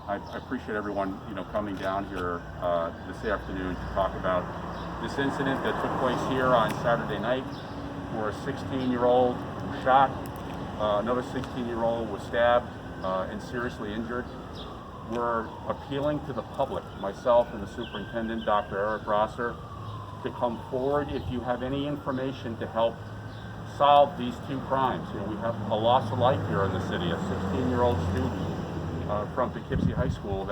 I appreciate everyone, coming down here this afternoon to talk about this incident that took place here on Saturday night, where a 16-year-old was shot, another 16-year-old was stabbed and seriously injured. We're appealing to the public, myself and the superintendent, Dr. Eric Rosser, to come forward if you have any information to help solve these two crimes. We have a loss of life here in the city, a 16-year-old student from Poughkeepsie High School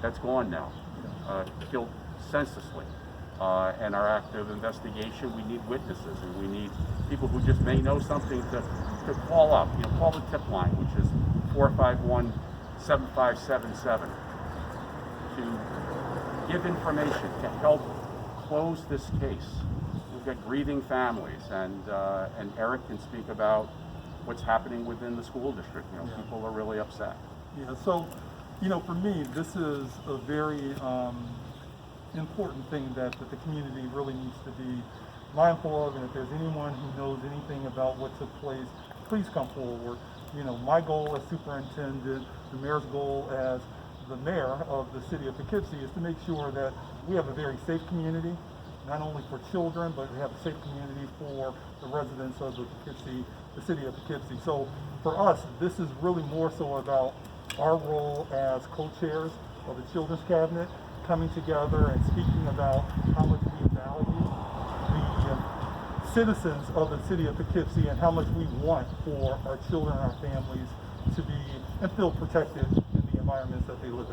that's gone now, killed senselessly. And our active investigation, we need witnesses, and we need people who just may know something to call up. Call the tip line, which is 451-7577, to give information to help close this case. We've got grieving families, and Eric can speak about what's happening within the school district. People are really upset. Yeah, so, for me, this is a very important thing that the community really needs to be mindful of, and if there's anyone who knows anything about what took place, please come forward. My goal as superintendent, the mayor's goal as the mayor of the city of Poughkeepsie is to make sure that we have a very safe community, not only for children, but we have a safe community for the residents of the city of Poughkeepsie. So for us, this is really more so about our role as co-chairs of the Children's Cabinet, coming together and speaking about how much we value the citizens of the city of Poughkeepsie and how much we want for our children and our families to be and feel protected in the environments that they live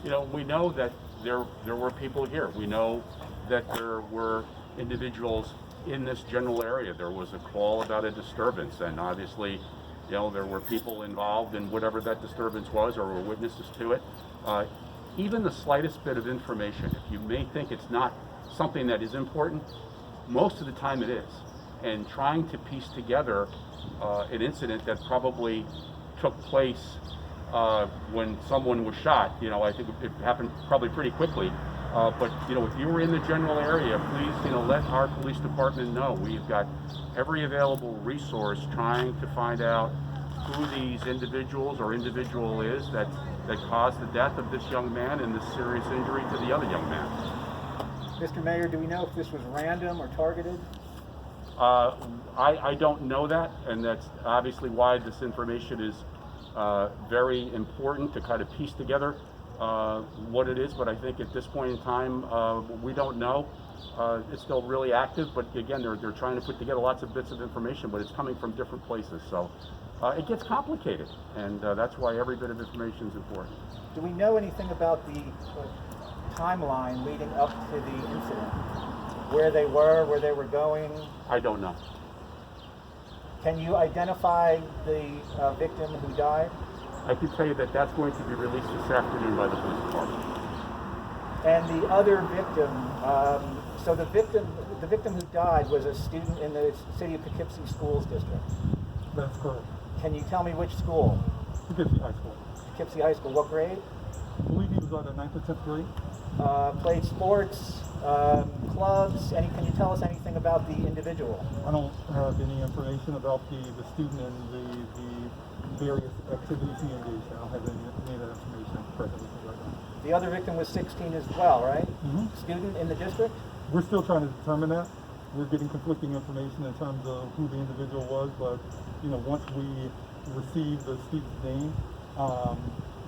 in. We know that there were people here. We know that there were individuals in this general area. There was a call about a disturbance, and obviously, there were people involved in whatever that disturbance was, or were witnesses to it. Even the slightest bit of information, if you may think it's not something that is important, most of the time it is. And trying to piece together an incident that probably took place when someone was shot, I think it happened probably pretty quickly. But if you were in the general area, please, let our police department know. We've got every available resource trying to find out who these individuals or individual is that caused the death of this young man and this serious injury to the other young man. Mr. Mayor, do we know if this was random or targeted? I don't know that, and that's obviously why this information is very important to kind of piece together what it is, but I think at this point in time, we don't know. It's still really active, but again, they're trying to put together lots of bits of information, but it's coming from different places, so it gets complicated, and that's why every bit of information is important. Do we know anything about the timeline leading up to the incident? Where they were going? I don't know. Can you identify the victim who died? I can tell you that that's going to be released this afternoon by the police department. And the other victim, so the victim who died was a student in the City of Poughkeepsie Schools District. That's correct. Can you tell me which school? Poughkeepsie High School. Poughkeepsie High School. What grade? I believe he was on the 9th or 10th grade. Played sports, clubs. Can you tell us anything about the individual? I don't have any information about the student and the various activities he engaged in. I don't have any of that information presently right now. The other victim was 16 as well, right? Mm-hmm. Student in the district? We're still trying to determine that. We're getting conflicting information in terms of who the individual was, but once we receive the student's name,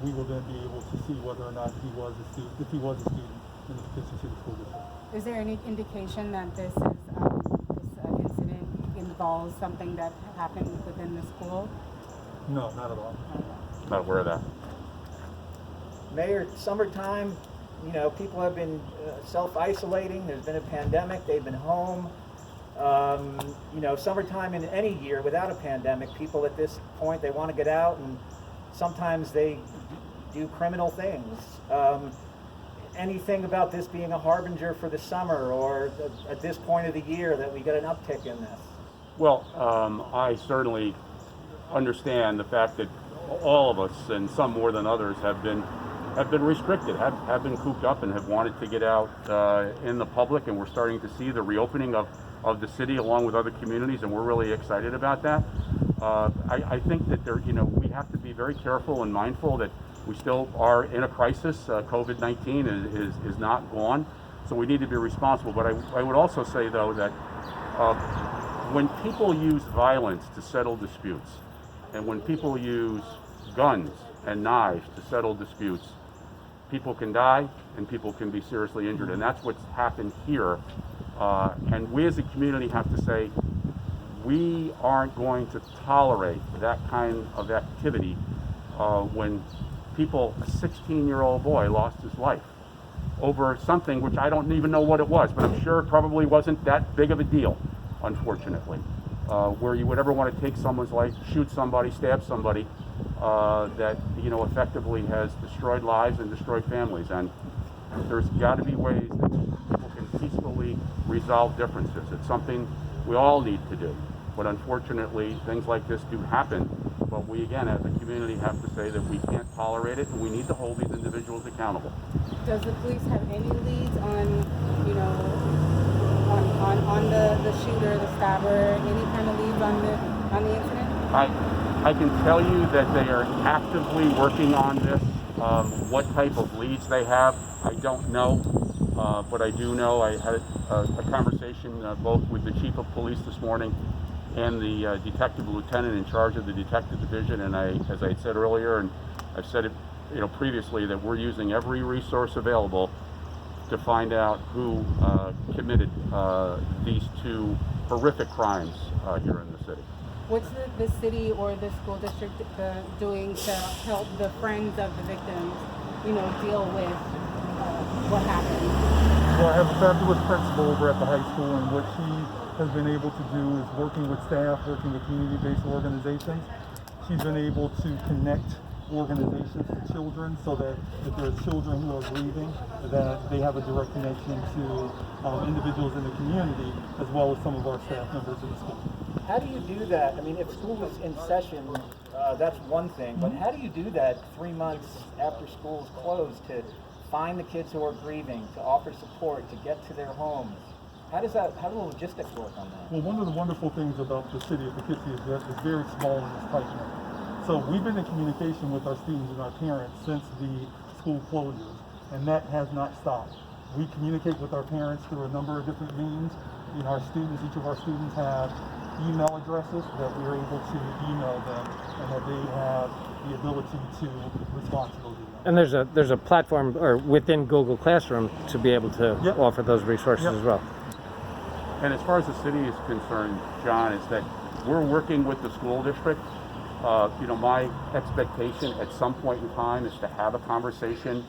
we will then be able to see whether or not he was a student, if he was a student in the Poughkeepsie City School District. Is there any indication that this incident involves something that happened within the school? No, not at all. Not aware of that. Mayor, summertime, people have been self-isolating. There's been a pandemic. They've been home. Summertime in any year without a pandemic, people at this point, they want to get out, and sometimes they do criminal things. Anything about this being a harbinger for the summer, or at this point of the year that we get an uptick in this? Well, I certainly understand the fact that all of us, and some more than others, have been restricted, have been cooped up, and have wanted to get out in the public, and we're starting to see the reopening of the city along with other communities, and we're really excited about that. I think that we have to be very careful and mindful that we still are in a crisis. COVID-19 is not gone, so we need to be responsible. But I would also say, though, that when people use violence to settle disputes, and when people use guns and knives to settle disputes, people can die and people can be seriously injured, and that's what's happened here. And we as a community have to say, we aren't going to tolerate that kind of activity when a 16-year-old boy lost his life over something which I don't even know what it was, but I'm sure it probably wasn't that big of a deal, unfortunately. Where you would ever want to take someone's life, shoot somebody, stab somebody, that effectively has destroyed lives and destroyed families. And there's got to be ways that people can peacefully resolve differences. It's something we all need to do. But unfortunately, things like this do happen. But we, again, as a community, have to say that we can't tolerate it, and we need to hold these individuals accountable. Does the police have any leads on, on the shooter, the stabber, any kind of leads on the incident? I can tell you that they are actively working on this. What type of leads they have, I don't know. But I do know I had a conversation both with the chief of police this morning and the detective lieutenant in charge of the detective division. And as I said earlier, and I've said it previously, that we're using every resource available to find out who committed these two horrific crimes here in the city. What's the city or the school district doing to help the friends of the victims, deal with what happened? Well, I have a fabulous principal over at the high school, and what she has been able to do is working with staff, working with community-based organizations. She's been able to connect organizations to children so that if there are children who are grieving, that they have a direct connection to individuals in the community, as well as some of our staff members in the school. How do you do that? I mean, if school is in session, that's one thing, but how do you do that 3 months after school is closed to find the kids who are grieving, to offer support, to get to their homes? How do the logistics work on that? Well, one of the wonderful things about the city of Poughkeepsie is that it's very small and it's tight-knit. So we've been in communication with our students and our parents since the school closures, and that has not stopped. We communicate with our parents through a number of different means. Each of our students have email addresses that we're able to email them, and that they have the ability to respond to those emails. And there's a platform or within Google Classroom to be able to offer those resources as well. And as far as the city is concerned, John, is that we're working with the school district. My expectation at some point in time is to have a conversation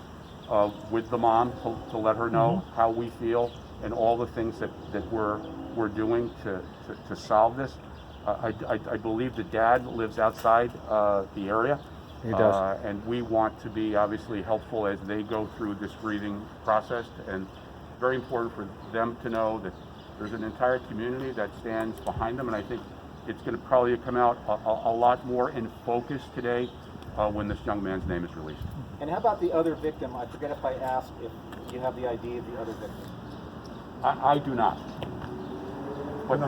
with the mom to let her know how we feel and all the things that we're doing to solve this. I believe the dad lives outside the area. He does. And we want to be obviously helpful as they go through this grieving process, and very important for them to know that there's an entire community that stands behind them, and I think it's going to probably come out a lot more in focus today when this young man's name is released. And how about the other victim? I forget if I asked if you have the ID of the other victim. I do not. But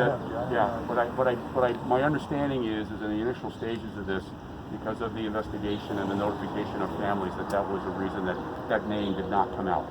my understanding is in the initial stages of this, because of the investigation and the notification of families, that was the reason that name did not come out.